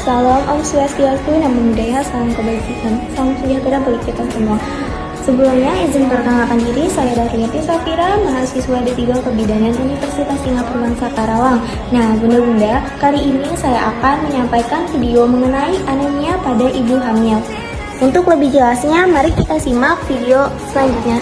Salam Om Swastiastu, Namo Buddhaya, salam kebajikan, salam sejahtera bagi kita semua. Sebelumnya izin perkenalkan diri, saya Darliati Safira, mahasiswa D3 Kebidanan Universitas Singapura Bangsa Karawang. Nah, bunda-bunda, kali ini saya akan menyampaikan video mengenai anemia pada ibu hamil. Untuk lebih jelasnya, mari kita simak video selanjutnya.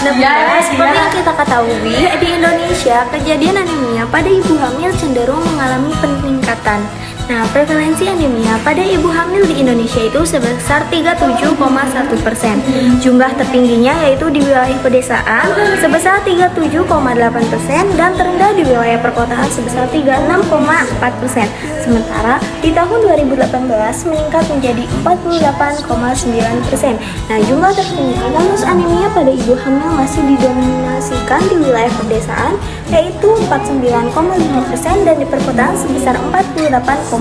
Nah, bunda, seperti yang kita ketahui, di Indonesia kejadian anemia pada ibu hamil cenderung mengalami peningkatan. Nah, prevalensi anemia pada ibu hamil di Indonesia itu sebesar 37,1%. Jumlah tertingginya yaitu di wilayah pedesaan sebesar 37,8% dan terendah di wilayah perkotaan sebesar 36,4%. Sementara di tahun 2018 meningkat menjadi 48,9%. Nah, jumlah tertinggi kasus anemia pada ibu hamil masih didominasikan di wilayah pedesaan yaitu 49,5% dan di perkotaan sebesar 48,3%.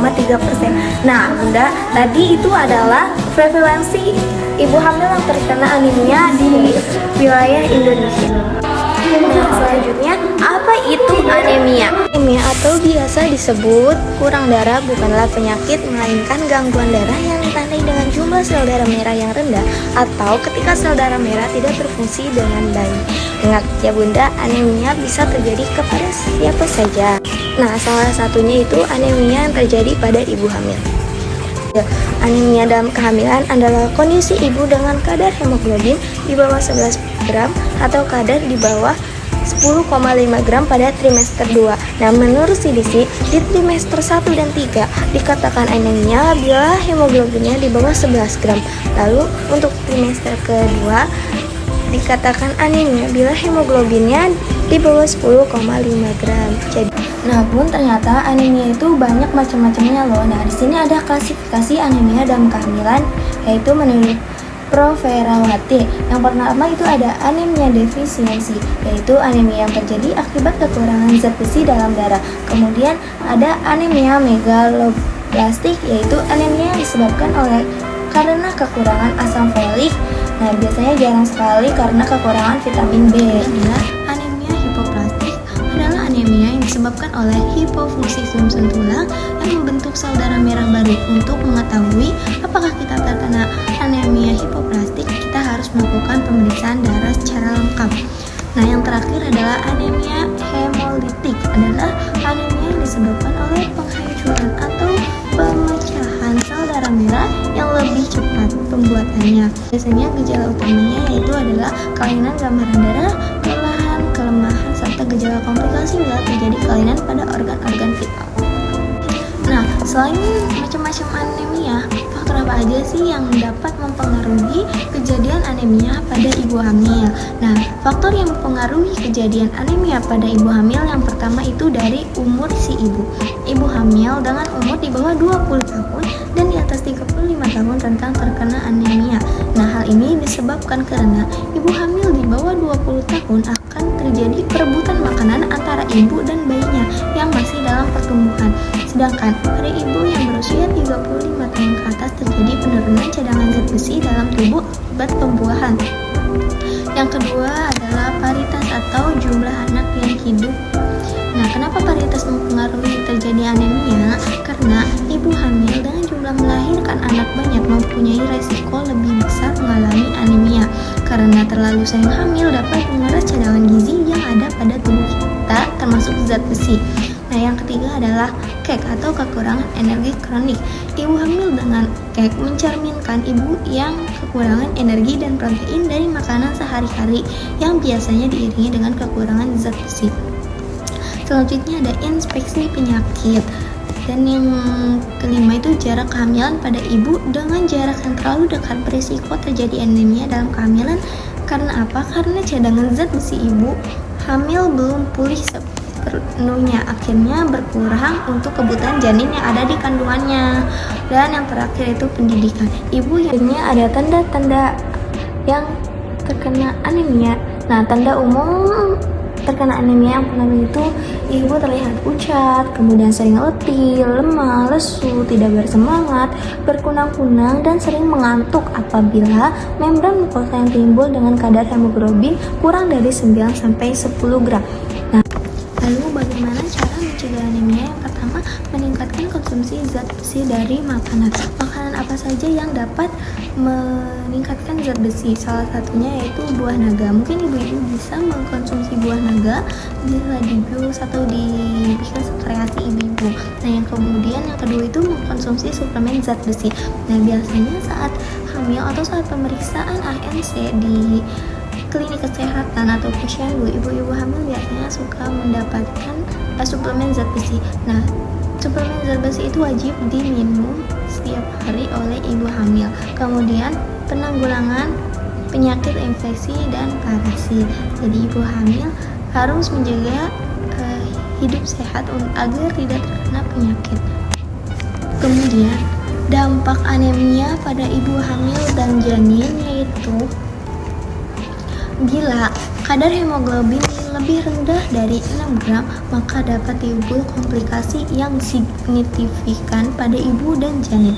Nah, bunda, tadi itu adalah prevalensi ibu hamil yang terkena anemia di wilayah Indonesia. Nah, selanjutnya, apa itu anemia? Anemia atau biasa disebut kurang darah bukanlah penyakit, melainkan gangguan darah yang ditandai dengan jumlah sel darah merah yang rendah atau ketika sel darah merah tidak berfungsi dengan baik. Ingat ya bunda, anemia bisa terjadi kepada siapa saja. Nah, salah satunya itu anemia yang terjadi pada ibu hamil. Anemia dalam kehamilan adalah kondisi ibu dengan kadar hemoglobin di bawah 11 gram atau kadar di bawah 10,5 gram pada trimester 2. Nah, menurut CDC, di trimester 1 dan 3 dikatakan anemia bila hemoglobinnya di bawah 11 gram. Lalu untuk trimester kedua dikatakan anemia bila hemoglobinnya di bawah 10,5 gram. Jadi, namun ternyata anemia itu banyak macam-macamnya loh. Nah, di sini ada klasifikasi anemia dalam kehamilan yaitu menurut Prof. Ferawati. Yang pertama itu ada anemia defisiensi, yaitu anemia yang terjadi akibat kekurangan zat besi dalam darah. Kemudian ada anemia megaloblastik, yaitu anemia yang disebabkan karena kekurangan asam folik. Nah, biasanya jarang sekali karena kekurangan vitamin B. Anemia hipoplastik adalah anemia yang disebabkan oleh hipofungsi sumsum tulang yang membentuk sel darah merah baru. Untuk mengetahui apakah kita terkena anemia hipoplastik, kita harus melakukan pemeriksaan darah secara lengkap. Nah, yang terakhir adalah anemia hemolitik, adalah anemia yang disebabkan oleh penghancuran atau pemecahan sel darah merah yang lebih cepat pembuatannya. Biasanya gejala utamanya yaitu adalah kelainan gambaran darah, kelemahan, serta gejala komplikasi bila terjadi kelainan pada organ-organ vital. Nah, selain macam-macam anemia, faktor apa aja sih yang dapat mempengaruhi kejadian anemia pada ibu hamil? Nah, faktor yang mempengaruhi kejadian anemia pada ibu hamil yang pertama itu dari umur si ibu. Ibu hamil dengan umur di bawah 20 tahun dan di atas 35 tahun rentan terkena anemia. Nah, hal ini disebabkan karena ibu hamil di bawah 20 tahun akan terjadi perebutan makanan antara ibu dan bayinya yang masih dalam pertumbuhan. Sedangkan pada ibu yang berusia 35 tahun ke atas terjadi penurunan cadangan zat besi dalam tubuh akibat pembuahan. Yang kedua adalah paritas atau jumlah anak yang hidup. Nah, kenapa paritas mempengaruhi terjadi anemia? Karena ibu hamil dengan jumlah melahirkan anak banyak mempunyai resiko lebih besar mengalami anemia. Karena terlalu sering hamil dapat menguras cadangan gizi yang ada pada tubuh kita, termasuk zat besi. Nah, yang ketiga adalah kek atau kekurangan energi kronik. Ibu hamil dengan kek mencerminkan ibu yang kekurangan energi dan protein dari makanan sehari-hari yang biasanya diiringi dengan kekurangan zat besi. Selanjutnya ada inspeksi penyakit. Dan yang kelima itu jarak kehamilan pada ibu dengan jarak yang terlalu dekat berisiko terjadi anemia dalam kehamilan. Karena apa? Karena cadangan zat besi ibu hamil belum pulih sepenuhnya, akhirnya berkurang untuk kebutuhan janin yang ada di kandungannya. Dan yang terakhir itu pendidikan. Ibu yang ada tanda-tanda yang terkena anemia. Nah, tanda umum terkena anemia yang pertama itu ibu terlihat pucat, kemudian sering letih, lemah, lesu, tidak bersemangat, berkunang-kunang, dan sering mengantuk apabila membran mukosa yang timbul dengan kadar hemoglobin kurang dari 9-10 gram. Nah, lalu bagaimana cara mencegah anemia? Yang pertama, meningkatkan konsumsi zat besi dari makanan. Makanan apa saja yang dapat meningkatkan zat besi? Salah satunya yaitu buah naga. Mungkin ibu-ibu bisa mengkonsumsi buah naga, bisa di jus atau dibikin kreasi ibu-ibu. Nah, yang kedua itu mengkonsumsi suplemen zat besi. Nah, biasanya saat hamil atau saat pemeriksaan ANC di klinik kesehatan atau posyandu, ibu-ibu hamil biasanya suka mendapatkan suplemen zat besi. Nah, suplemen zat besi itu wajib diminum setiap hari oleh ibu hamil. Kemudian penanggulangan penyakit infeksi dan parasit. Jadi ibu hamil harus menjaga hidup sehat agar tidak terkena penyakit. Kemudian dampak anemia pada ibu hamil dan janin yaitu bila kadar hemoglobin lebih rendah dari 6 gram, maka dapat timbul komplikasi yang signifikan pada ibu dan janin.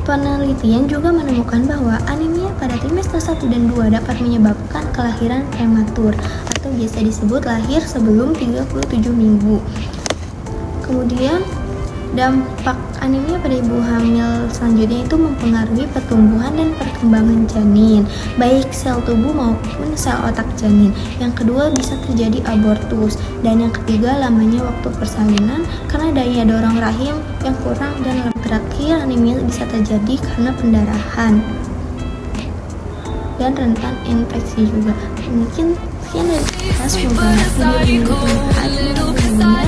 Penelitian juga menemukan bahwa anemia pada trimester 1 dan 2 dapat menyebabkan kelahiran prematur atau biasa disebut lahir sebelum 37 minggu. Kemudian dampak anemia pada ibu hamil selanjutnya itu mempengaruhi pertumbuhan dan perkembangan janin, baik sel tubuh maupun sel otak janin. Yang kedua, bisa terjadi abortus. Dan yang ketiga, lamanya waktu persalinan karena daya dorong rahim yang kurang. Dan terakhir, anemia bisa terjadi karena pendarahan dan rentan infeksi juga. Mungkin sekian dari kita, semoga video ini bermanfaat.